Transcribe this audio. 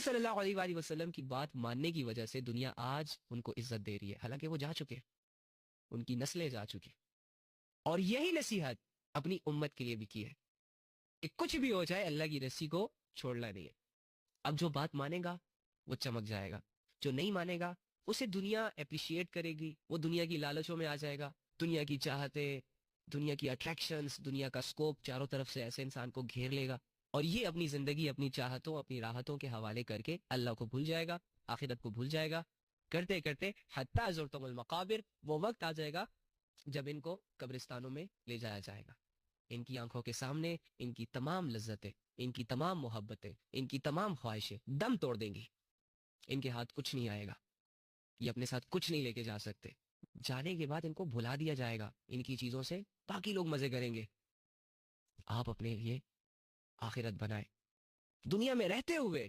صلی اللہ علیہ وآلہ وسلم کی بات ماننے کی وجہ سے دنیا آج ان کو عزت دے رہی ہے، حالانکہ وہ جا چکے، ان کی نسلیں جا چکی. اور یہی نصیحت اپنی امت کے لیے بھی کی ہے کہ کچھ بھی ہو جائے اللہ کی رسی کو چھوڑنا نہیں ہے. اب جو بات مانے گا وہ چمک جائے گا، جو نہیں مانے گا اسے دنیا اپریشیٹ کرے گی، وہ دنیا کی لالچوں میں آ جائے گا. دنیا کی چاہتیں، دنیا کی اٹریکشنز، دنیا کا سکوپ چاروں طرف سے ایسے انسان کو گھیر لے گا، اور یہ اپنی زندگی اپنی چاہتوں اپنی راحتوں کے حوالے کر کے اللہ کو بھول جائے گا، آخرت کو بھول جائے گا. کرتے کرتے حتی زرتم المقابر، وہ وقت آ جائے گا جب ان کو قبرستانوں میں لے جایا جائے گا. ان کی آنکھوں کے سامنے ان کی تمام لذتیں، ان کی تمام محبتیں، ان کی تمام خواہشیں دم توڑ دیں گی. ان کے ہاتھ کچھ نہیں آئے گا، یہ اپنے ساتھ کچھ نہیں لے کے جا سکتے. جانے کے بعد ان کو بھلا دیا جائے گا ان کی چیزوں سے، باقی لوگ مزے کریں گے. آپ اپنے لیے آخرت بنائیں. دنیا میں رہتے ہوئے